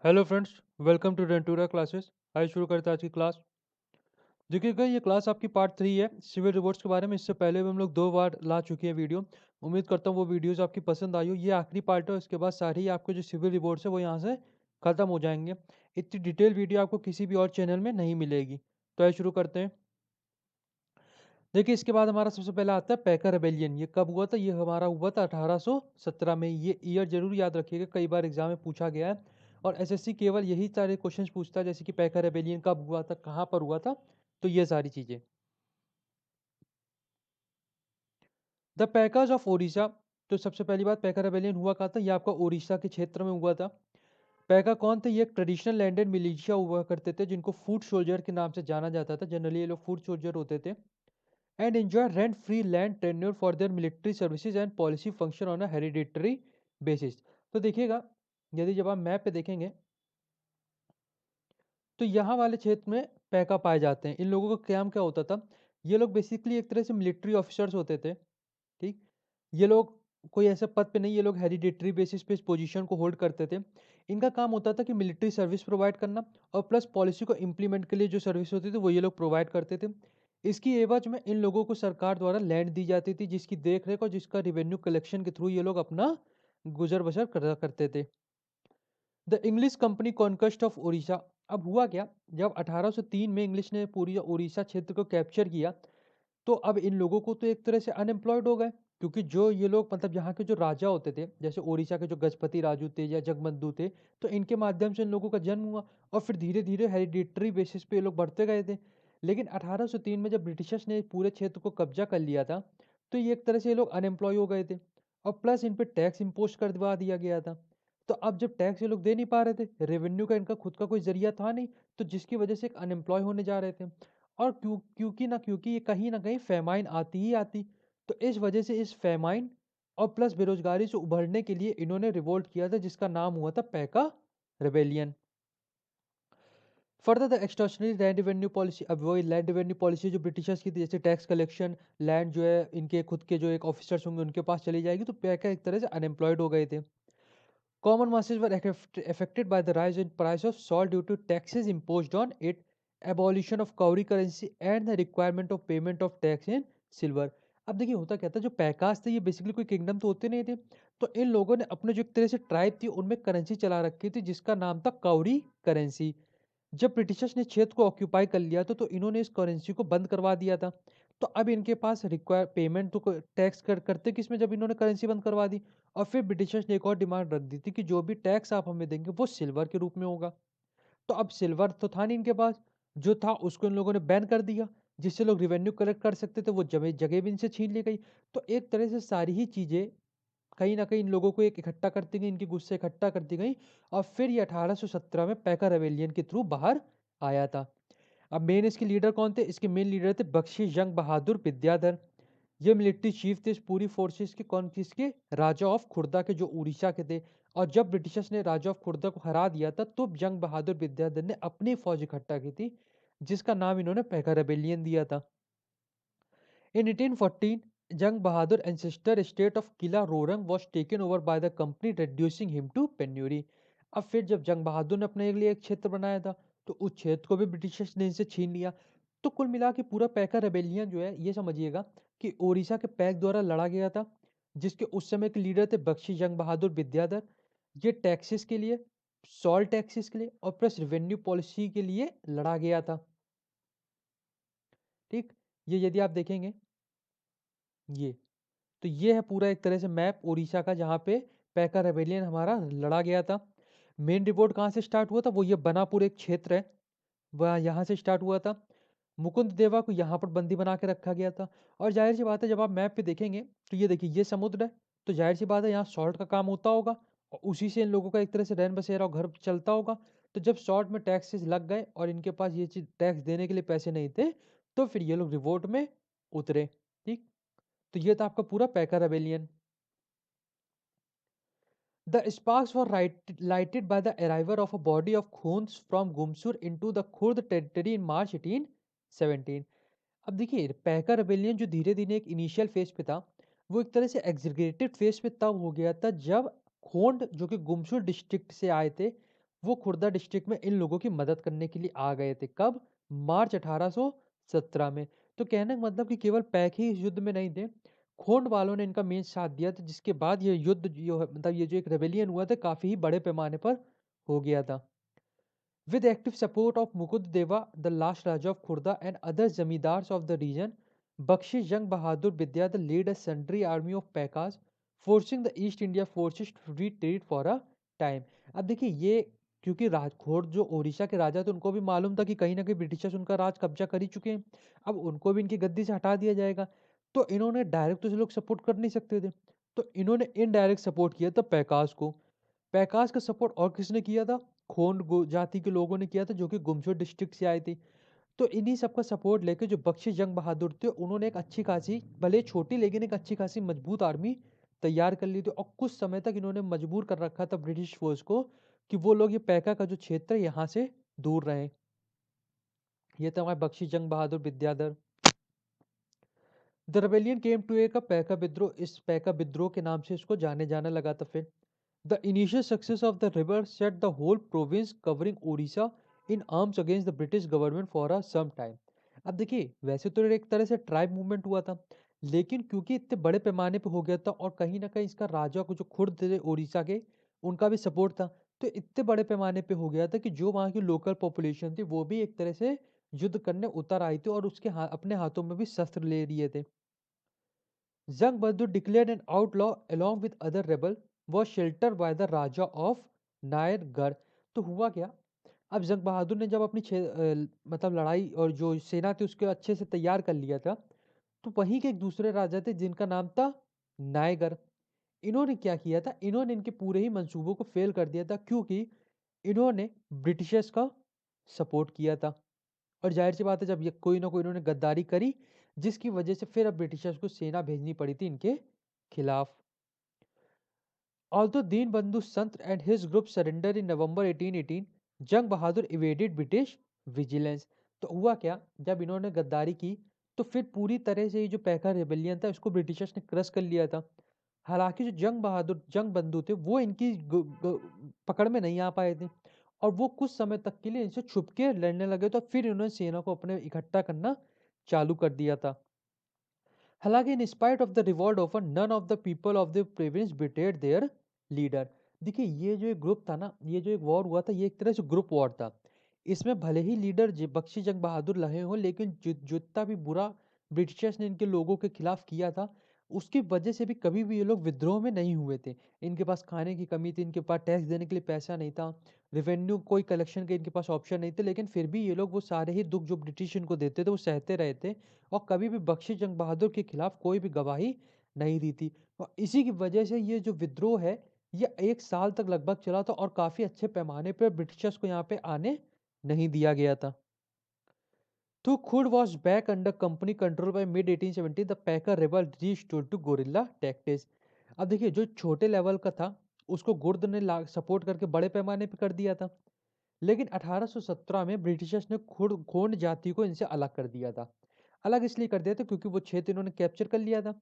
Hello friends, welcome to Dentura classes. आइए शुरू करते हैं आज की क्लास। देखिएगा, ये क्लास आपकी पार्ट 3 है सिविल रिवॉर्ड्स के बारे में। इससे पहले भी हम लोग 2 बार ला चुके हैं वीडियो। उम्मीद करता हूँ वो वीडियोस आपकी पसंद आई हो। ये आखिरी पार्ट है, इसके बाद सारी ही आपके जो सिविल रिवॉर्ड्स है वो यहाँ से ख़त्म हो जाएंगे। इतनी डिटेल वीडियो आपको किसी भी और चैनल में नहीं मिलेगी। तो आइए शुरू करते हैं। देखिए, इसके बाद हमारा सबसे पहला आता है पैकर रेबेलियन। ये कब हुआ था? ये हमारा हुआ था 1817 में। ये ईयर जरूर याद रखिएगा, कई बार एग्जाम में पूछा गया है। और एसएससी केवल यही सारे क्वेश्चंस पूछता है, जैसे कि पैकर रेबेलियन कब हुआ था, कहाँ पर हुआ था, तो ये सारी चीजें। The packers of Odisha. तो सबसे पहली बात, पैकर रेबेलियन हुआ कहाँ था? ये आपका उड़ीसा के क्षेत्र में हुआ था। पैका कौन थे? ये एक ट्रेडिशनल लैंडेड मिलिशिया हुआ करते थे, जिनको फूट सोल्जर के नाम से जाना जाता था। जनरली ये लोग फूट सोल्जर होते थे and enjoy rent-free land tenure for their military services and policy function on a hereditary basis। तो देखिएगा, यदि जब आप मैप पे देखेंगे तो यहाँ वाले क्षेत्र में पैका पाए जाते हैं। इन लोगों का काम क्या होता था? ये लोग बेसिकली एक तरह से मिलिट्री ऑफिसर्स होते थे। ठीक, ये लोग कोई ऐसे पद पे नहीं, ये लोग हेरिडिटरी बेसिस पे इस पोजीशन को होल्ड करते थे। इनका काम होता था कि मिलिट्री सर्विस प्रोवाइड करना, और प्लस पॉलिसी को इम्प्लीमेंट के लिए जो सर्विस होती थी वो ये लोग प्रोवाइड करते थे। इसकी एवज में इन लोगों को सरकार द्वारा लैंड दी जाती थी, जिसकी देख रेख और जिसका रिवेन्यू कलेक्शन के थ्रू ये लोग अपना गुजर बसर करा करते थे। The English company conquest of Orissa. अब हुआ क्या, जब 1803 में इंग्लिश ने पूरी उड़ीसा क्षेत्र को कैप्चर किया, तो अब इन लोगों को तो एक तरह से अनएम्प्लॉयड हो गए। क्योंकि जो ये लोग, मतलब यहाँ के जो राजा होते थे, जैसे उड़ीसा के जो गजपति राजू थे या जगबंधु थे, तो इनके माध्यम से इन लोगों का जन्म हुआ। और फिर धीरे धीरे हेरिडिटरी बेसिस पे ये लोग बढ़ते गए थे। लेकिन 1803 में जब ब्रिटिशर्स ने पूरे क्षेत्र को कब्जा कर लिया था, तो ये एक तरह से ये लोग अनएम्प्लॉय हो गए थे। और प्लस इन पे टैक्स इम्पोज कर दवा दिया गया था। तो अब जब टैक्स ये लोग दे नहीं पा रहे थे, रेवेन्यू का इनका खुद का कोई जरिया था नहीं, तो जिसकी वजह से एक अनएम्प्लॉय होने जा रहे थे। और क्योंकि ये कहीं ना कहीं फेमाइन आती ही आती। तो इस वजह से इस फेमाइन और प्लस बेरोजगारी से उभरने के लिए इन्होंने रिवोल्ट किया था, जिसका नाम हुआ था Paika rebellion. Further the extortionary land revenue policy. अब वही लैंड रेवेन्यू पॉलिसी जो ब्रिटिशर्स की थी, जैसे टैक्स कलेक्शन, लैंड जो है इनके खुद के जो एक ऑफिसर्स होंगे उनके पास चली जाएगी, तो पैका एक तरह से अनएम्प्लॉयड हो गए थे। Common masses were affected by the rise in price of salt due to taxes imposed on it, abolition of cowrie currency and the requirement of payment of tax in silver। अब देखिए होता क्या था, जो पैकास थे ये बेसिकली कोई kingdom तो होते नहीं थे। तो इन लोगों ने अपने जो एक तरह से ट्राइब थी उनमें करेंसी चला रखी थी, जिसका नाम था काउरी करेंसी। जब ब्रिटिशर्स ने क्षेत्र को ऑक्यूपाई कर लिया था, तो इन्होंने इस करेंसी को बंद करवा दिया था। तो अब इनके पास रिक्वायर पेमेंट तो टैक्स करते किसमें, जब इन्होंने करेंसी बंद करवा दी। और फिर ब्रिटिशर्स ने एक और डिमांड रख दी थी कि जो भी टैक्स आप हमें देंगे वो सिल्वर के रूप में होगा। तो अब सिल्वर तो था नहीं इनके पास, जो था उसको इन लोगों ने बैन कर दिया। जिससे लोग रिवेन्यू कलेक्ट कर सकते थे, वो जगह जगह भी इनसे छीन ली गई। तो एक तरह से सारी ही चीजें कहीं ना कहीं इन लोगों को एक इकट्ठा करती गई, इनके गुस्से इकट्ठा करती गई। और फिर ये 1817 में पैका रेवेलियन के थ्रू बाहर आया था। अब मेन इसके लीडर कौन थे? इसके मेन लीडर थे बख्शी जंग बहादुर विद्याधर। ये मिलिट्री चीफ थे इस पूरी फोर्सेस के। कौन? किसके? राजा ऑफ खुर्दा के, जो उड़ीसा के थे। और जब ब्रिटिशर्स ने राजा ऑफ खुर्दा को हरा दिया था, तो जंग बहादुर विद्याधर ने अपनी फौज इकट्ठा की थी, जिसका नाम इन्होंने पैका रेबेलियन दिया था। In 1814, Jang Bahadur ancestor state of Qila रोरंग was taken over by the company, reducing him to penury। अब फिर जब जंग बहादुर ने अपने लिए एक क्षेत्र बनाया था, तो उस क्षेत्र को भी ब्रिटिशर्स ने इनसे छीन लिया। तो कुल मिला के पूरा पैका रेबेलियन जो है, ये समझिएगा कि ओडिशा के पैक द्वारा लड़ा गया था, जिसके उस समय के लीडर थे बख्शी जंग बहादुर विद्याधर। ये टैक्सेस के लिए, सॉल्ट टैक्सेस के लिए और प्लस रेवेन्यू पॉलिसी के लिए लड़ा गया था। ठीक, ये यदि आप देखेंगे, ये तो ये है पूरा एक तरह से मैप उड़ीसा का, जहाँ पे पैका रेबेलियन हमारा लड़ा गया था। मेन रिवोल्ट कहाँ से स्टार्ट हुआ था? वो ये बनापुर एक क्षेत्र है, वह यहाँ से स्टार्ट हुआ था। मुकुंद देवा को यहाँ पर बंदी बना के रखा गया था। और जाहिर सी बात है, जब आप मैप पे देखेंगे तो ये देखिए, ये समुद्र है। तो जाहिर सी बात है, यहाँ सॉल्ट का काम होता होगा, और उसी से इन लोगों का एक तरह से रैन बसेरा और घर चलता होगा। तो जब सॉल्ट में टैक्सेस लग गए और इनके पास ये चीज टैक्स देने के लिए पैसे नहीं थे, तो फिर ये लोग रिवोल्ट में उतरे। ठीक, तो ये था आपका पूरा Paika rebellion. The sparks were lighted by the arrival of a body of Khuns from Gumsur into the Khurd territory in March 1817। अब देखिए, पैका रेबेलियन जो धीरे धीरे एक इनिशियल फेज पे था, वो एक तरह से एग्जीक्यूटिव फेज पे तब हो गया था, जब खोंड जो कि गुमसुर डिस्ट्रिक्ट से आए थे, वो खुर्दा डिस्ट्रिक्ट में इन लोगों की मदद करने के लिए आ गए थे। कब? मार्च 1817 में। तो कहने का मतलब कि केवल पैक ही इस युद्ध में नहीं थे, खोंड वालों ने इनका मेन साथ दिया था, जिसके बाद ये युद्ध जो है मतलब ये जो एक रेबेलियन हुआ था काफी ही बड़े पैमाने पर हो गया था। With active support of Mukund Deva, the last Raja of Khurda, and other zamindars of the region, Bakshi Jang Bahadur Vidya led a sundry army of Pekas, forcing the East India forces to retreat for a time. अब देखिए ये क्योंकि राजखोर जो ओडिशा के राजा थे उनको भी मालूम था कि कहीं ना कहीं ब्रिटिशर्स उनका राज कब्जा कर ही चुके हैं, अब उनको भी इनकी गद्दी से हटा दिया जाएगा। तो इन्होंने डायरेक्ट तो लोग सपोर्ट कर नहीं सकते थे, तो इन्होंने इनडायरेक्ट सपोर्ट किया था पैकास को। पैकास का सपोर्ट और किसने किया था? जाति के लोगों ने किया था, जो कि गुमशुर डिस्ट्रिक्ट से आए थे। तो इन्हीं सबका सपोर्ट लेके जो बख्शी जंग बहादुर थे उन्होंने एक अच्छी खासी, भले छोटी लेकिन एक अच्छी खासी मजबूत आर्मी तैयार कर ली थी, और कुछ समय तक इन्होंने मजबूर कर रखा था ब्रिटिश फोर्स को कि वो लोग ये पैका का जो क्षेत्र है यहाँ से दूर रहें। ये था हमारे Bakhshi Jang Bahadur Vidyadhar. The rebellion came to a का पैका विद्रोह, इस पैका विद्रोह के नाम से इसको जाने जाने लगा था। फिर The initial success of the rebel set the whole province covering Odisha in arms against the British government for a some time. अब देखिए वैसे तो एक तरह से ट्राइब मूवमेंट हुआ था, लेकिन क्योंकि इतने बड़े पैमाने पे हो गया था और कहीं ना कहीं इसका राजा को जो खुर्द थे उड़ीसा के, उनका भी सपोर्ट था, तो इतने बड़े पैमाने पे हो गया था कि जो वहाँ की लोकल पॉपुलेशन थी वो भी एक तरह से युद्ध करने उतर आई थी और उसके अपने हाथों में भी शस्त्र ले लिए थे। Jung Bahadur declared an outlaw along with other rebel was sheltered by the Raja of नायरगढ़। तो हुआ क्या? अब जंग बहादुर ने जब अपनी मतलब लड़ाई और जो सेना थी उसके अच्छे से तैयार कर लिया था, तो वहीं के एक दूसरे राजा थे जिनका नाम था नायगर। इन्होंने क्या किया था? इन्होंने इनके पूरे ही मंसूबों को फेल कर दिया था, क्योंकि इन्होंने ब्रिटिशर्स का सपोर्ट किया था। और जाहिर सी बात है जब ये कोई ना कोई इन्होंने गद्दारी करी, जिसकी वजह से फिर अब ब्रिटिशर्स को सेना भेजनी पड़ी थी इनके खिलाफ। Although Deenbandhu Sant and his group surrendered in November 1818, जंग बहादुर evaded British vigilance। तो हुआ क्या? जब इन्होंने गद्दारी की तो फिर पूरी तरह से ये जो पैका रेबेलियन था इसको ब्रिटिशर्स ने क्रश कर लिया था। हालांकि जो जंग बहादुर जंग बंधु थे वो इनकी पकड़ में नहीं आ पाए थे, और वो कुछ समय तक के लिए इनसे छुप के लड़ने लगे, तो फिर इन्होंने सेना को अपने इकट्ठा करना चालू कर दिया था। हालांकि in spite of the reward offer none of the people of the province betrayed their leader. देखिए ये जो एक ग्रुप था ना, ये जो एक वॉर हुआ था, ये एक तरह से ग्रुप वॉर था। इसमें भले ही लीडर बख्शी जंग बहादुर लहे हों, लेकिन जितना भी बुरा ब्रिटिशर्स ने इनके लोगों के खिलाफ किया था, उसकी वजह से भी कभी भी ये लोग विद्रोह में नहीं हुए थे। इनके पास खाने की कमी थी, इनके पास टैक्स देने के लिए पैसा नहीं था, रेवेन्यू कोई कलेक्शन के इनके पास ऑप्शन नहीं थे, लेकिन फिर भी ये लोग वो सारे ही दुख जो ब्रिटिश इनको देते थे वो सहते रहे थे, और कभी भी बख्शी जंग बहादुर के खिलाफ कोई भी गवाही नहीं दी थी। और इसी की वजह से ये जो विद्रोह है ये 1 साल तक लगभग चला था, और काफी अच्छे पैमाने पर ब्रिटिशर्स को यहाँ पे आने नहीं दिया गया था। तो खुड was back under company control by mid 1870, the Packer rebel restored to guerrilla tactics। अब देखिए जो छोटे लेवल का था उसको गुर्द ने सपोर्ट करके बड़े पैमाने पे कर दिया था, लेकिन 1817 में ब्रिटिशर्स ने खुद गोंड जाति को इनसे अलग कर दिया था। अलग इसलिए कर दिया था क्योंकि वो क्षेत्र इन्होंने कैप्चर कर लिया था,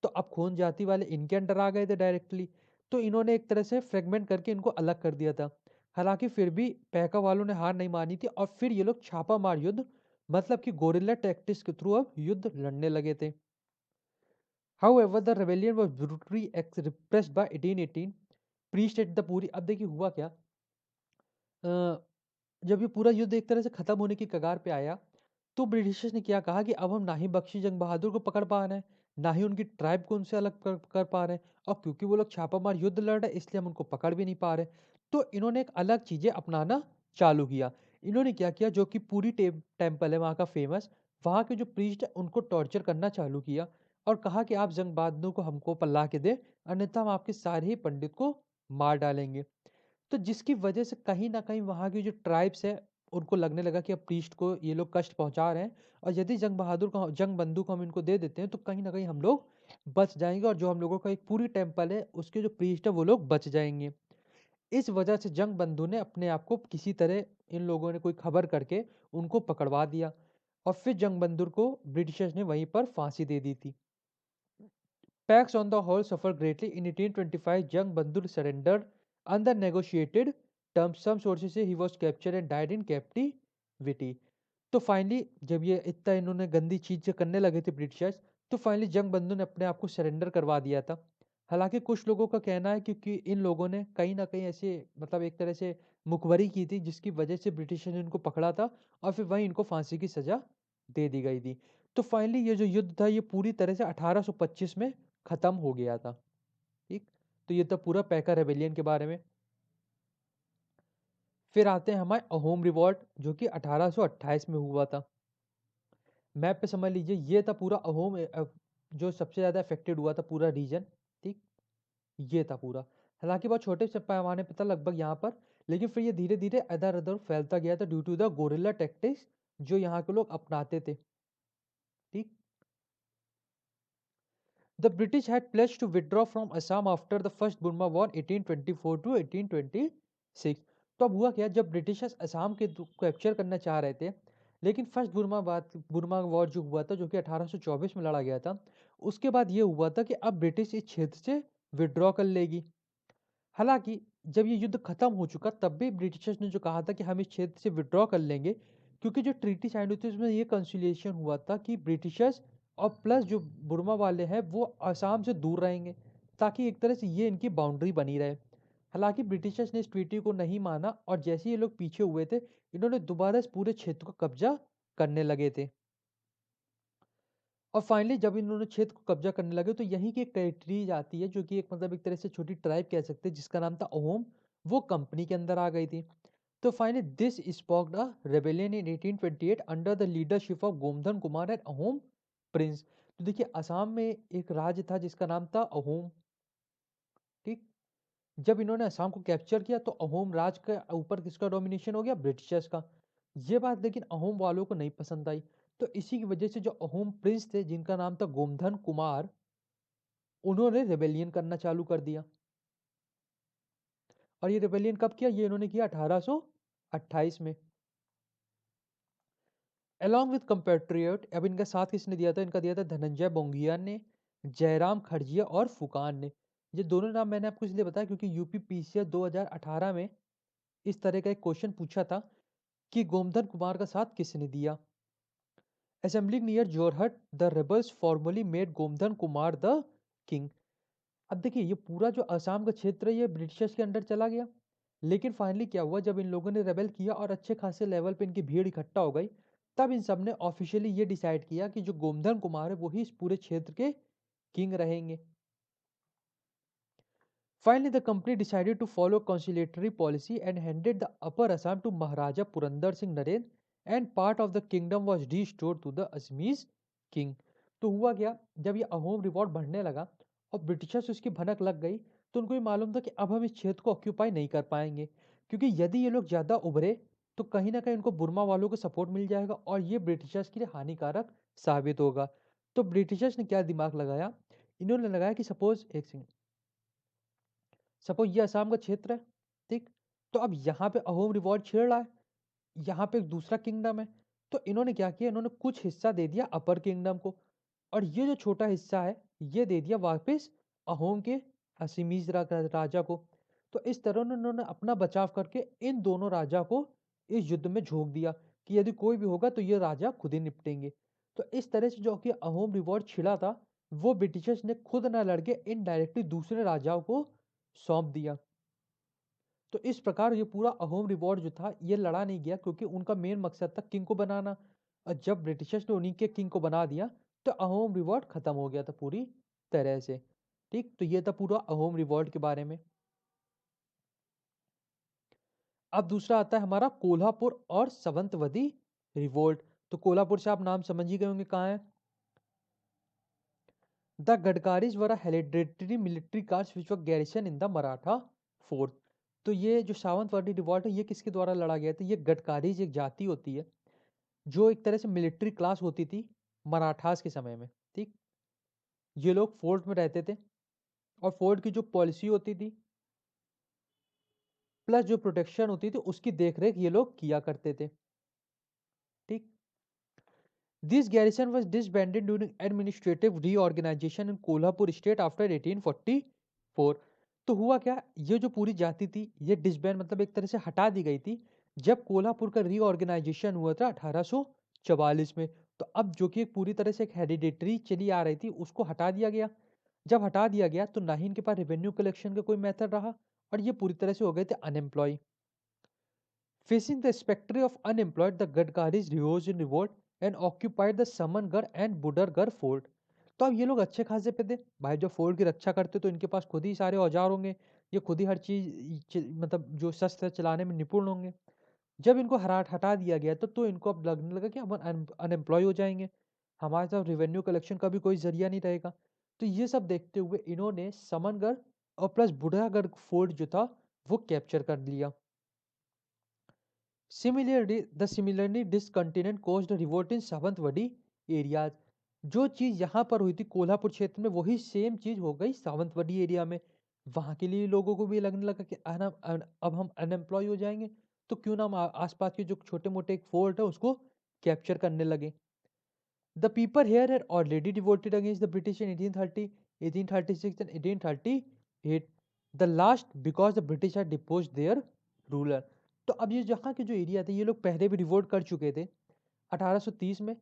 तो अब खोन जाति वाले इनके अंडर आ गए थे डायरेक्टली, तो इन्होंने एक तरह से फ्रेगमेंट करके इनको अलग कर दिया था। हालांकि फिर भी पैका वालों ने हार नहीं मानी थी, और फिर ये लोग छापा मार युद्ध, मतलब कि गोरिल्ला टैक्टिक्स के थ्रू अब युद्ध लड़ने लगे थे। However, the rebellion was brutally repressed by 1818 priest at the पूरी। अब देखिए हुआ क्या, जब ये पूरा युद्ध एक तरह से खत्म होने की कगार पे आया, तो ब्रिटिशर्स ने क्या कहा कि अब हम ना ही बख्शी जंग बहादुर को पकड़ पा रहे हैं, ना ही उनकी ट्राइब को उनसे अलग कर पा रहे हैं, और क्योंकि वो लोग छापामार युद्ध लड़ रहे हैं इसलिए हम उनको पकड़ भी नहीं पा रहे। तो इन्होंने एक अलग चीजें अपनाना चालू किया। इन्होंने क्या किया, जो कि पूरी टेम्पल है वहाँ का फेमस, वहाँ के जो प्रीस्ट है उनको टॉर्चर करना चालू किया, और कहा कि आप जंग बहादुर को हमको पल्ला के दे, अन्यथा हम आपके सारे ही पंडित को मार डालेंगे। तो जिसकी वजह से कहीं न कहीं वहाँ की जो ट्राइब्स है, उनको लगने लगा कि अब प्रीस्ट को ये लोग कष्ट पहुँचा रहे हैं, और यदि जंग बंधु को हम इनको दे देते हैं तो कहीं न कहीं हम लोग बच जाएँगे, और जो हम लोगों का एक पूरी टेम्पल है उसके जो प्रीस्ट है वो लोग बच जाएँगे। इस वजह से जंग बंधु ने अपने आप को किसी तरह, इन लोगों ने कोई खबर करके उनको पकड़वा दिया, और फिर जंग बंधु को ब्रिटिशर्स ने वहीं पर फांसी दे दी थी। Packs on the whole suffered greatly. In 1825, young Bandur surrendered under negotiated some sources say he was captured and died in captivity. तो फाइनली जब ये इतना इन्होंने गंदी चीज़ करने लगे थे ब्रिटिशर्स, तो फाइनली जंग बंधु ने अपने आप को सरेंडर करवा दिया था। हालांकि कुछ लोगों का कहना है क्योंकि इन लोगों ने कहीं ना कहीं ऐसे मतलब एक तरह से मुखबरी की थी जिसकी वजह से ब्रिटिशर्स ने इनको पकड़ा था और फिर वहीं इनको फांसी की सजा दे दी गई थी। तो फाइनली ये जो युद्ध था ये पूरी तरह से 1825 में खत्म हो गया था। ठीक, तो ये था पूरा पैका रेबेलियन के बारे में। फिर आते हैं हमारे अहोम रिवॉल्ट जो कि 1828 में हुआ था। मैप पे समझ लीजिए ये था पूरा अहोम जो सबसे ज़्यादा अफेक्टेड हुआ था पूरा रीजन। ठीक, ये था पूरा। हालांकि बहुत छोटे से पैमाने पे था लगभग यहाँ पर, लेकिन फिर ये धीरे धीरे इधर उधर फैलता गया था due to the guerrilla tactics जो यहाँ के लोग अपनाते थे। ठीक, the British had pledged to withdraw from Assam after the first Burma war 1824 to 1826। तो अब हुआ क्या, जब ब्रिटिशर्स असम के कैप्चर करना चाह रहे थे, लेकिन फर्स्ट बुर्मा वॉर जो हुआ था जो कि 1824 में लड़ा गया था, उसके बाद ये हुआ था कि अब ब्रिटिश इस क्षेत्र से विड्रॉ कर लेगी। हालांकि जब ये युद्ध खत्म हो चुका तब भी ब्रिटिशर्स ने जो कहा था कि हम इस क्षेत्र से विड्रॉ कर लेंगे, क्योंकि जो ट्रीटी साइन हुई थी उसमें ये कंसिलिएशन हुआ था कि ब्रिटिशर्स और प्लस जो बुर्मा वाले हैं वो आसाम से दूर रहेंगे, ताकि एक तरह से ये इनकी बाउंड्री बनी रहे। हालांकि ब्रिटिशर्स ने इस ट्रीटी को नहीं माना और जैसे ये लोग पीछे हुए थे, इन्होंने दोबारा इस पूरे क्षेत्र को कब्जा करने लगे थे। और फाइनली जब इन्होंने क्षेत्र को कब्जा करने लगे तो यहीं की एक टेरिटरीज आती है जो कि एक मतलब एक तरह से छोटी ट्राइब कह सकते हैं जिसका नाम था अहोम, वो कंपनी के अंदर आ गई थी। तो finally this sparked a rebellion in 1828 under the leadership of Gomdhan Kumar and Ahom prince. तो देखिए असम में एक राज्य था जिसका नाम था अहोम। ठीक, जब इन्होंने असम को कैप्चर किया तो अहोम राज के ऊपर किसका डोमिनेशन हो गया, ब्रिटिशर्स का। ये बात लेकिन अहोम वालों को नहीं पसंद आई, तो इसी की वजह से जो अहोम प्रिंस थे जिनका नाम था गोमधन कुमार, उन्होंने रेबेलियन करना चालू कर दिया। और ये रेबेलियन कब किया, ये इन्होंने किया 1828 में। अलॉन्ग विद कंपेट्रियट, अब इनका साथ किसने दिया था, इनका दिया था धनंजय बोंगिया ने, जयराम खड़जिया और फुकान ने। ये दोनों नाम मैंने आपको इसलिए बताया क्योंकि यूपी पीसीएस 2018 में इस तरह का एक क्वेश्चन पूछा था कि गोमधन कुमार का साथ किसने दिया। Assembly near Jorhat the rebels formally made Gomdhan Kumar the king. अब देखिए ये पूरा जो असम का क्षेत्र है ये ब्रिटिशर्स के अंडर चला गया, लेकिन फाइनली क्या हुआ जब इन लोगों ने रेबेल किया और अच्छे खासे लेवल पे इनकी भीड़ इकट्ठा हो गई, तब इन सब ने ऑफिशियली ये डिसाइड किया कि जो गोमधन कुमार है वही इस पूरे क्षेत्र के किंग रहेंगे। Finally, the company decided to follow conciliatory policy and handed the Upper Assam to Maharaja Purandar Singh Naren, and part of the kingdom was restored to the Assamese king. तो हुआ क्या, जब ये अहोम रिवॉल्ट बढ़ने लगा और Britishers उसकी भनक लग गई, तो उनको ये मालूम था कि अब हम इस क्षेत्र को ऑक्यूपाई नहीं कर पाएंगे, क्योंकि यदि ये लोग ज़्यादा उभरे तो कहीं ना कहीं उनको बुर्मा वालों को सपोर्ट मिल जाएगा और ये ब्रिटिशर्स के लिए हानिकारक साबित होगा। तो ब्रिटिशर्स ने क्या दिमाग लगाया, इन्होंने लगाया कि सपोज एक सेकंड, सपोज ये असम का क्षेत्र है। ठीक, तो अब यहाँ पे अहोम रिवॉल्ट छेड़ रहा है, यहाँ पे एक दूसरा किंगडम है, तो इन्होंने क्या किया, इन्होंने कुछ हिस्सा दे दिया अपर किंगडम को और ये जो छोटा हिस्सा है ये दे दिया वापस अहोम के असीमीज राजा को। तो इस तरह उन्होंने अपना बचाव करके इन दोनों राजा को इस युद्ध में झोंक दिया कि यदि कोई भी होगा तो ये राजा खुद ही निपटेंगे। तो इस तरह से जो कि अहोम रिवॉल्ट छिड़ा था वो ब्रिटिशर्स ने खुद ना लड़के इनडायरेक्टली दूसरे राजाओं को सौंप दिया। तो इस प्रकार ये पूरा अहोम रिवॉर्ड जो था ये लड़ा नहीं गया क्योंकि उनका मेन मकसद था किंग को बनाना, और जब ब्रिटिशर्स ने उन्हीं के किंग को बना दिया तो अहोम रिवॉर्ड खत्म हो गया था पूरी तरह से। ठीक, तो ये था पूरा अहोम रिवॉर्ड के बारे में। अब दूसरा आता है हमारा कोल्हापुर और सवंतवती रिवोल्ट। तो कोल्हापुर से आप नाम समझ ही गए होंगे कहाँ है। The Gadkaris were hereditary military caste which were garrison in the Maratha force. तो ये जो सावंतवादी रिवॉल्ट है ये किसके द्वारा लड़ा गया था, ये गडकारीज एक जाति होती है जो एक तरह से मिलिट्री क्लास होती थी मराठास के समय में। ठीक, ये लोग फोर्ट में रहते थे और फोर्ट की जो पॉलिसी होती थी प्लस जो प्रोटेक्शन होती थी उसकी देखरेख ये लोग किया करते थे। ठीक, this garrison was disbanded during administrative reorganisation in Kolhapur state after 1844। तो हुआ क्या, ये जो पूरी जाति थी, ये डिसबैंड मतलब एक तरह से हटा दी गई थी, जब कोल्हापुर का रीऑर्गेनाइजेशन हुआ था 1844 में। तो अब जो कि एक पूरी तरह से एक हेरिडेटरी चली आ रही थी, उसको हटा दिया गया। जब हटा दिया गया, तो ना ही इनके पास रेवेन्यू कलेक्शन का कोई मेथड रहा, और ये पूरी तरह से हो गए थे unemployed. Facing the spectre of unemployed, the Gadkaris rose in revolt and occupied the Samangarh and Budargarh fort. तो अब ये लोग अच्छे खासे पे थे भाई, जब फोर्ट की रक्षा करते तो इनके पास खुद ही सारे औजार होंगे, ये खुद ही हर चीज मतलब जो शस्त्र चलाने में निपुण होंगे। जब इनको हरा हटा दिया गया, तो इनको अब लगने लगा कि हम अनएम्प्लॉय हो जाएंगे, हमारे साथ रेवेन्यू कलेक्शन का भी कोई जरिया नहीं रहेगा। तो ये सब देखते हुए इन्होंने समनगढ़ और प्लस बुढ़ागढ़ फोर्ट जो था वो कैप्चर कर लिया। Similarly, discontent caused a revolt in Sawantwadi areas. जो चीज यहाँ पर हुई थी कोल्हापुर क्षेत्र में, वही सेम चीज हो गई सावंतवाड़ी एरिया में। वहां के लिए लोगों को भी लगने लगा कि अब हम अनएम्प्लॉय हो जाएंगे, तो क्यों ना हम आसपास के जो छोटे मोटे एक फोर्ट है उसको कैप्चर करने लगे। The people here had already revolted against the British in 1830, 1836 and 1838, the last because the British had deposed their ruler. तो अब ये जहाँ के जो एरिया थे, ये लोग पहले भी रिवोल्ट कर चुके थे 1830 में,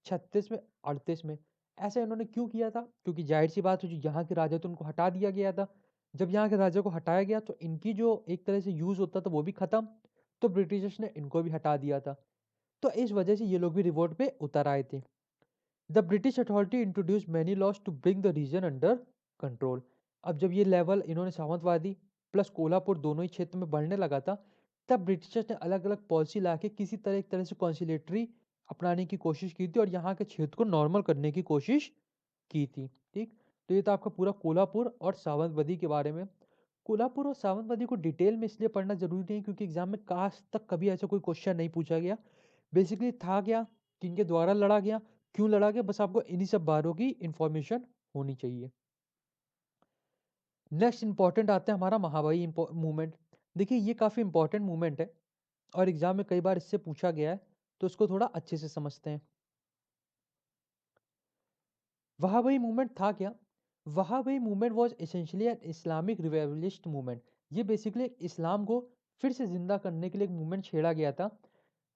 36 में, 38 में। ऐसा इन्होंने क्यों किया था? क्योंकि जाहिर सी बात है, जो यहाँ के राजा थे उनको हटा दिया गया था। जब यहाँ के राजा को हटाया गया, तो इनकी जो एक तरह से यूज होता था वो भी खत्म, तो ब्रिटिशर्स ने इनको भी हटा दिया था। तो इस वजह से ये लोग भी रिवोल्ट पे उतर आए थे। The British authority introduce many laws to bring the region under control. अब जब ये लेवल इन्होंने सामंतवादी प्लस कोल्हापुर दोनों ही क्षेत्र में बढ़ने लगा था, तब ब्रिटिशर्स ने अलग अलग पॉलिसी लाके किसी तरह एक तरह से कॉन्सिलेटरी अपनाने की कोशिश की थी, और यहाँ के क्षेत्र को नॉर्मल करने की कोशिश की थी। ठीक, तो ये था आपका पूरा कोल्हापुर और सावंतवादी के बारे में। कोल्हापुर और सावंतवादी को डिटेल में इसलिए पढ़ना जरूरी नहीं, क्योंकि एग्जाम में काश तक कभी ऐसा कोई क्वेश्चन नहीं पूछा गया। बेसिकली था क्या, किनके द्वारा लड़ा गया, क्यों लड़ा गया, बस आपको इन्हीं सब बारों की इंफॉर्मेशन होनी चाहिए। नेक्स्ट इंपॉर्टेंट आता है हमारा महाबाई मूवमेंट। देखिए ये काफी इंपॉर्टेंट मूवमेंट है, और एग्जाम में कई बार इससे पूछा गया है, तो इसको थोड़ा अच्छे से समझते हैं। वहाबई मूवमेंट था क्या? Wahabi movement was essentially an Islamic revivalist movement. ये बेसिकली इस्लाम को फिर से जिंदा करने के लिए एक मूवमेंट छेड़ा गया था।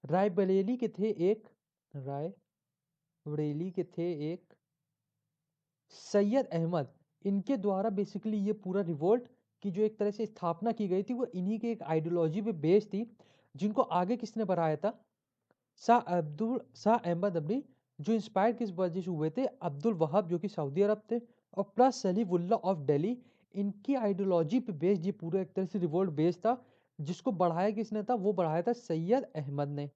रायबरेली के थे एक रायबरेली के थे एक सैयद अहमद, इनके द्वारा बेसिकली ये पूरा रिवोल्ट की जो एक तरह से स्थापना की गई थी, वो इन्हीं के एक आइडियोलॉजी पे बेस्ड थी, जिनको आगे किसने बढ़ाया था? शाह अहमद अबनी, जो इंस्पायर किस वजह से हुए थे? अब्दुल वहाब जो कि सऊदी अरब थे, और प्लस सलीमुल्लाह ऑफ दिल्ली। इनकी आइडियोलॉजी पे बेस्ड ये पूरा एक तरह से रिवोल्ट बेस्ड था, जिसको बढ़ाया किसने था? वो बढ़ाया था सैयद अहमद ने।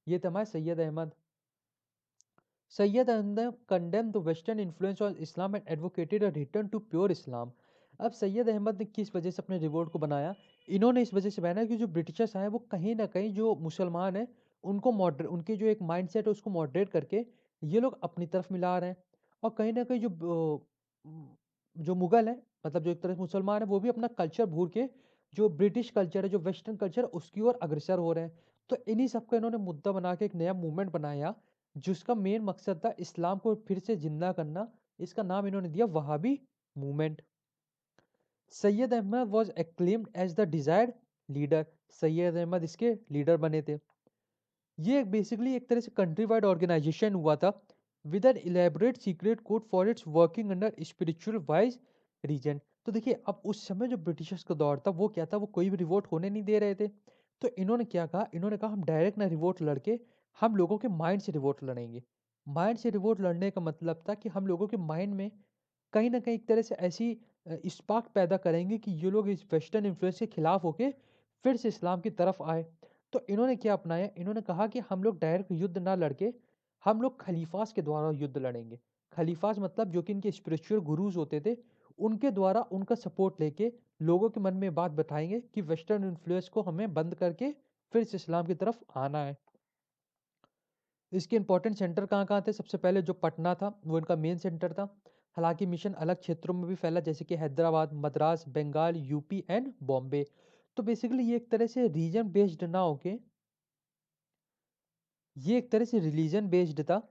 ये था हमारे Syed Ahmad. Sayyid Ahmad condemned the Western influence on Islam and advocated a return to pure Islam. अब सैयद अहमद ने किस वजह से अपने रिवोल्ट को बनाया? इन्होंने इस वजह से बनाया कि जो ब्रिटिशर्स आए वो कहीं ना कहीं जो मुसलमान हैं उनको मॉडरेट, उनके जो एक माइंडसेट है उसको मॉडरेट करके ये लोग अपनी तरफ मिला रहे हैं, और कहीं ना कहीं जो मुगल है, मतलब जो एक तरह से मुसलमान है, वो भी अपना कल्चर भूल के जो ब्रिटिश कल्चर है, जो वेस्टर्न कल्चर है, उसकी ओर अग्रसर हो रहे हैं। तो इन्हीं सबका इन्होंने मुद्दा बना के एक नया मूवमेंट बनाया, जिसका मेन मकसद था इस्लाम को फिर से जिंदा करना। इसका नाम इन्होंने दिया Wahabi movement. Syed Ahmad was acclaimed as the desired leader. Syed Ahmad इसके लीडर बने थे। ये बेसिकली एक तरह से कंट्री वाइड ऑर्गेनाइजेशन हुआ था, with an elaborate secret code for its working under spiritual wise reason. तो देखिए अब उस समय जो ब्रिटिशर्स का दौर था वो क्या था, वो कोई भी रिवोल्ट होने नहीं दे रहे थे। तो इन्होंने क्या कहा? इन्होंने कहा हम डायरेक्ट ना रिवोल्ट लड़के, हम लोगों के माइंड से रिवोल्ट लड़ेंगे। माइंड से रिवोल्ट लड़ने का मतलब था कि हम लोगों के माइंड में कहीं ना कहीं एक तरह से ऐसी स्पार्क पैदा करेंगे कि ये लोग इस वेस्टर्न इन्फ्लुएंस के खिलाफ होके फिर से इस्लाम की तरफ आए। तो इन्होंने क्या अपनाया? इन्होंने कहा कि हम लोग डायरेक्ट युद्ध ना लड़के, हम लोग खलीफास के द्वारा युद्ध लड़ेंगे। खलीफास मतलब जो कि इनके स्पिरिचुअल गुरुज होते थे, उनके द्वारा उनका सपोर्ट लेके लोगों के मन में बात बैठाएंगे कि वेस्टर्न इन्फ्लुएंस को हमें बंद करके फिर से इस्लाम की तरफ आना है। इसके इंपॉर्टेंट सेंटर कहाँ कहाँ थे? सबसे पहले जो पटना था वो इनका मेन सेंटर था। हालांकि मिशन अलग क्षेत्रों में भी फैला, जैसे कि हैदराबाद, मद्रास, बंगाल, यूपी एंड बॉम्बे। तो बेसिकली ये एक तरह से रीजन बेस्ड ना होके, ये एक तरह से रिलीजन बेस्ड था,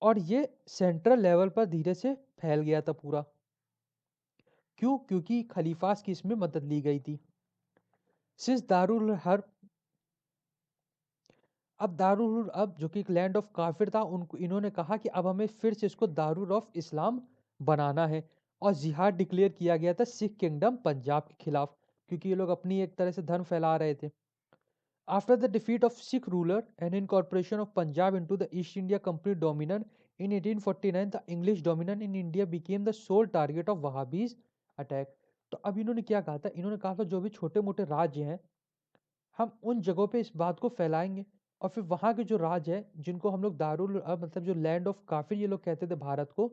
और ये सेंट्रल लेवल पर धीरे से फैल गया था पूरा। क्यों? क्योंकि खलीफास की इसमें मदद ली गई थी। सिंस दारुल हर्ब, अब दारुल अब जो कि एक लैंड ऑफ काफिर था, उनको इन्होंने कहा कि अब हमें फिर से इसको दारुल ऑफ इस्लाम बनाना है, और जिहाद डिक्लेयर किया गया था सिख किंगडम पंजाब के खिलाफ, क्योंकि ये लोग अपनी एक तरह से धर्म फैला रहे थे। After the defeat of Sikh ruler and incorporation of Punjab into the East India Company dominant in 1849, the English dominant in India became the sole target of Wahhabis attack. तो अब इन्होंने क्या कहा था? इन्होंने कहा था जो भी छोटे मोटे राज्य हैं, हम उन जगहों पे इस बात को फैलाएंगे, और फिर वहाँ के जो राज्य है जिनको हम लोग दारुल मतलब जो लैंड ऑफ काफिर ये लोग कहते थे भारत को,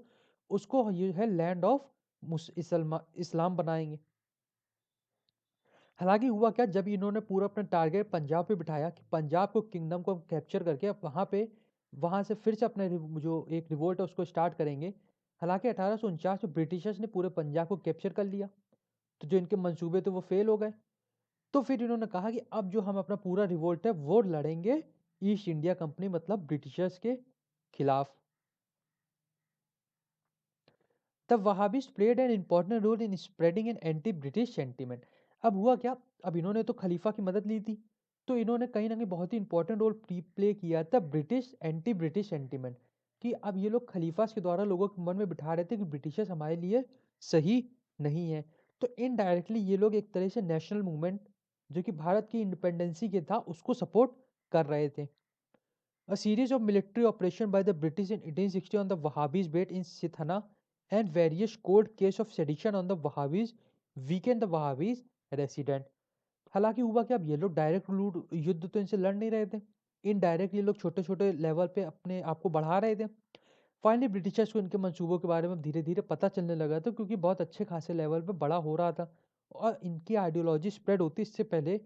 उसको ये है लैंड ऑफ इस्लाम बनाएंगे। हालांकि हुआ क्या, जब इन्होंने पूरा अपना टारगेट पंजाब पे बिठाया कि पंजाब को किंगडम को कैप्चर करके अब वहाँ से फिर से अपने जो एक रिवोल्ट है उसको स्टार्ट करेंगे। हालांकि 1849 में ब्रिटिशर्स ने पूरे पंजाब को कैप्चर कर लिया, तो जो इनके मंसूबे थे वो फेल हो गए। तो फिर इन्होंने कहा कि अब जो हम अपना पूरा रिवोल्ट है वो लड़ेंगे ईस्ट इंडिया कंपनी मतलब ब्रिटिशर्स के खिलाफ। The Wahhabis played an important role in spreading an anti-British sentiment. अब हुआ क्या, अब इन्होंने तो खलीफा की मदद ली थी, तो इन्होंने कहीं ना कहीं बहुत ही इंपॉर्टेंट रोल प्ले किया था ब्रिटिश एंटी ब्रिटिश सेंटिमेंट, कि अब ये लोग खलीफा के द्वारा लोगों के मन में बिठा रहे थे कि ब्रिटिशर्स हमारे लिए सही नहीं है। तो इनडायरेक्टली ये लोग एक तरह से नेशनल मूवमेंट जो कि भारत की इंडिपेंडेंसी के था उसको सपोर्ट कर रहे थे। A series of military operations by the British in 1860 on the Wahhabis based in Sithana and various cold case of sedition on the Wahhabis weakened the Wahhabis resident. हालांकि हुआ कि अब ये लोग डायरेक्ट युद्ध तो इनसे लड़ नहीं रहे थे, इनडायरेक्ट ये लोग छोटे छोटे लेवल पे अपने आप को बढ़ा रहे थे। फाइनली ब्रिटिशर्स को इनके मंसूबों के बारे में धीरे धीरे पता चलने लगा था, क्योंकि बहुत अच्छे खासे लेवल पे बड़ा हो रहा था और इनकी आइडियोलॉजी स्प्रेड होती इससे पहले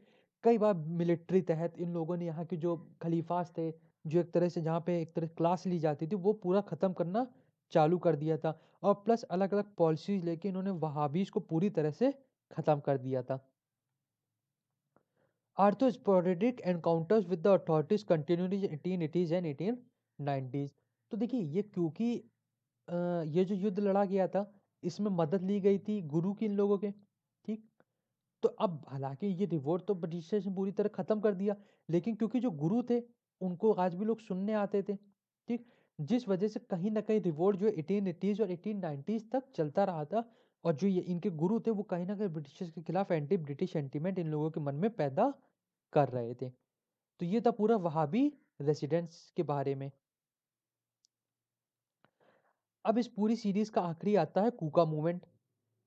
कई बार मिलिट्री तहत इन लोगों ने यहाँ के जो खलीफास थे, जो एक तरह से जहाँ पे एक तरह क्लास ली जाती थी, वो पूरा ख़त्म करना चालू कर दिया था, और प्लस अलग अलग पॉलिसीज लेके इन्होंने वहाबीज को पूरी तरह से ख़त्म कर दिया था। Arthur sporadic encounters with the authorities continued in 1880s and 1890s। तो देखिए ये क्योंकि ये जो युद्ध लड़ा गया था इसमें मदद ली गई थी गुरु की इन लोगों के, ठीक। तो अब हालांकि ये रिवोल्ट तो ब्रिटिशर्स ने पूरी तरह खत्म कर दिया, लेकिन क्योंकि जो गुरु थे उनको आज भी लोग सुनने आते थे, ठीक। जिस वजह से कहीं ना कहीं रिवोल्ट जो 1880s और 1890s तक चलता रहा था, और जो ये इनके गुरु थे वो कहीं ना कहीं ब्रिटिशर्स के खिलाफ एंटी ब्रिटिश सेंटीमेंट इन लोगों के मन में पैदा कर रहे थे। तो ये था पूरा वहाबी रेसिडेंट्स के बारे में। अब इस पूरी सीरीज का आखिरी आता है कूका मूवमेंट।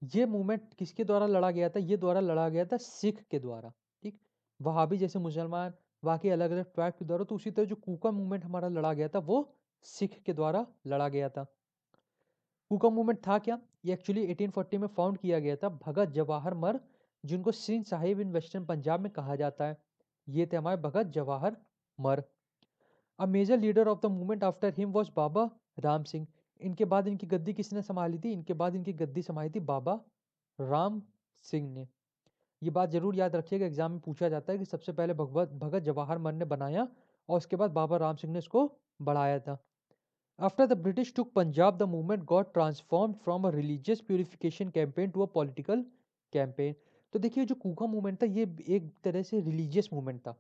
ये मूवमेंट किसके द्वारा लड़ा गया था? ये द्वारा लड़ा गया था सिख के द्वारा, ठीक। वहाबी जैसे मुसलमान बाकी अलग अलग ट्राइब के द्वारा, तो उसी तरह जो कूका मूवमेंट हमारा लड़ा गया था वो सिख के द्वारा लड़ा गया था। कूका मूवमेंट था क्या? ये एक्चुअली 1840 में फाउंड किया गया था भगत जवाहर मर, जिनको सिंध साहिब इन वेस्टर्न पंजाब में कहा जाता है। ये थे हमारे Bhagat Jawahar Mal. A major leader of the movement after him was Baba Ram Singh. इनके बाद इनकी गद्दी किसने संभाली थी? इनके बाद इनकी गद्दी संभाली थी बाबा राम सिंह ने। ये बात जरूर याद रखिएगा, एग्जाम में पूछा जाता है कि सबसे पहले भगवत भगत जवाहर मर ने बनाया और उसके बाद बाबा राम सिंह ने इसको बढ़ाया था। After the British took Punjab the movement got transformed from a religious purification campaign to a political campaign. तो देखिए जो कूका मूवमेंट था ये एक तरह से रिलीजियस मूवमेंट था,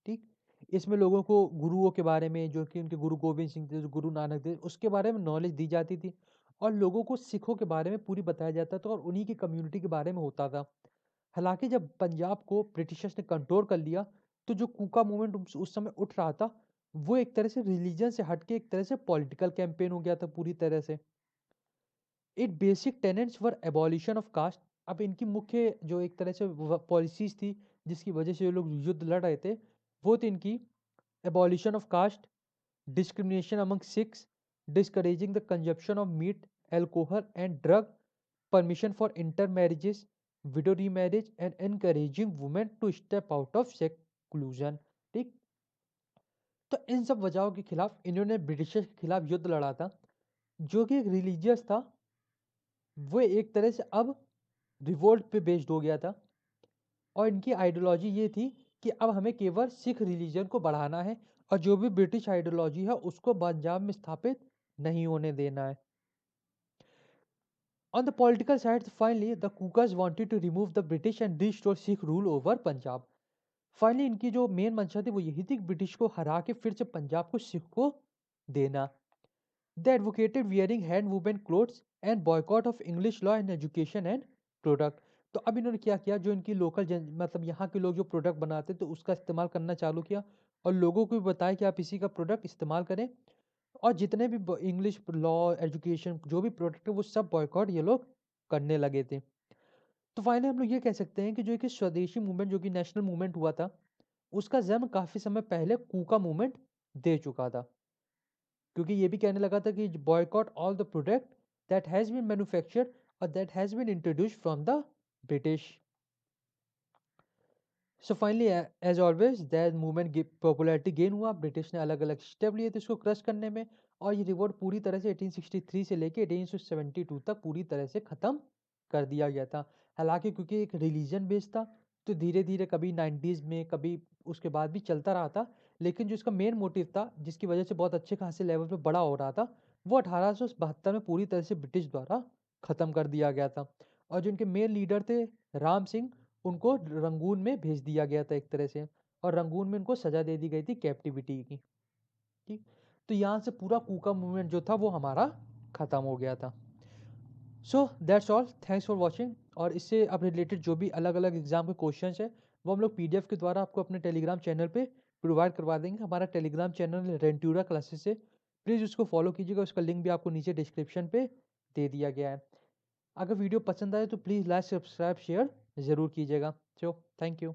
ठीक। इसमें लोगों को गुरुओं के बारे में, जो कि उनके गुरु गोविंद सिंह थे, जो गुरु नानक थे, उसके बारे में नॉलेज दी जाती थी, और लोगों को सिखों के बारे में पूरी बताया जाता था और उन्हीं की कम्युनिटी के बारे में होता था। हालांकि जब पंजाब को ब्रिटिशर्स ने कंट्रोल कर लिया, तो जो कूका मूवमेंट उस समय उठ रहा था वो एक तरह से रिलीजन से हटके एक तरह से पॉलिटिकल कैंपेन हो गया था पूरी तरह से। It basic tenets were abolition of caste. अब इनकी मुख्य जो एक तरह से पॉलिसीज थी जिसकी वजह से ये लोग युद्ध लड़ रहे थे, वो थी इनकी abolition of caste, discrimination among Sikhs, discouraging the consumption of meat, alcohol, and drug, permission for intermarriages, widow remarriage, and encouraging women to step out of seclusion। ठीक। तो इन सब वजहों के खिलाफ इन्होंने ब्रिटिशर्स के खिलाफ युद्ध लड़ा था, जो कि एक रिलीजियस था, वो एक तरह से अब रिवोल्ट पे बेस्ड हो गया था। और इनकी आइडियोलॉजी ये थी कि अब हमें केवल सिख रिलीजन को बढ़ाना है और जो भी ब्रिटिश आइडियोलॉजी है उसको पंजाब में स्थापित नहीं होने देना है। On the political side, finally, the Kukas wanted to remove the British and restore Sikh rule over Punjab. Finally इनकी जो मेन मंशा थी वो यही थी कि ब्रिटिश को हरा के फिर से पंजाब को सिख को देना. They advocated wearing hand woven clothes and boycott of English law and education and product. तो अब इन्होंने क्या किया, जो इनकी लोकल मतलब यहाँ के लोग जो प्रोडक्ट बनाते तो उसका इस्तेमाल करना चालू किया और लोगों को भी बताया कि आप इसी का प्रोडक्ट इस्तेमाल करें, और जितने भी इंग्लिश लॉ एजुकेशन जो भी प्रोडक्ट है वो सब बॉयकॉट ये लोग करने लगे थे. तो फाइनली हम लोग ये कह सकते हैं कि जो एक स्वदेशी मूवमेंट जो कि नेशनल मूवमेंट हुआ था उसका जन्म काफी समय पहले कूका मूवमेंट दे चुका था, क्योंकि ये भी कहने लगा था कि boycott all the product that has been manufactured और that has been introduced from the British. So finally as always that movement popularity gain हुआ, ब्रिटिश ने अलग अलग स्टेप लिए थे इसको क्रश करने में, और ये रिवॉर्ड पूरी तरह से 1863 से लेके 1872 तक पूरी तरह से ख़त्म कर दिया गया था. हालांकि क्योंकि एक रिलीजन बेस्ड था तो धीरे धीरे कभी 90s में कभी उसके बाद भी चलता रहा था, लेकिन जो इसका मेन मोटिव था जिसकी वजह से बहुत अच्छे खासे लेवल पे बड़ा हो रहा था वो 1872 में पूरी तरह से ब्रिटिश द्वारा ख़त्म कर दिया गया था. और जो इनके मेन लीडर थे राम सिंह, उनको रंगून में भेज दिया गया था एक तरह से, और रंगून में उनको सजा दे दी गई थी कैप्टिविटी की. ठीक, तो यहाँ से पूरा कूका मूवमेंट जो था वो हमारा खत्म हो गया था. So that's all, thanks for watching. और इससे अब रिलेटेड जो भी अलग अलग एग्जाम के क्वेश्चंस है वो हम लोग पीडीएफ के द्वारा आपको अपने टेलीग्राम चैनल पे प्रोवाइड करवा देंगे. हमारा टेलीग्राम चैनल रेंटूरा क्लासेस से, प्लीज़ उसको फॉलो कीजिएगा, उसका लिंक भी आपको नीचे डिस्क्रिप्शन पे दे दिया गया है. अगर वीडियो पसंद आए तो प्लीज़ लाइक सब्सक्राइब शेयर ज़रूर कीजिएगा. So thank you.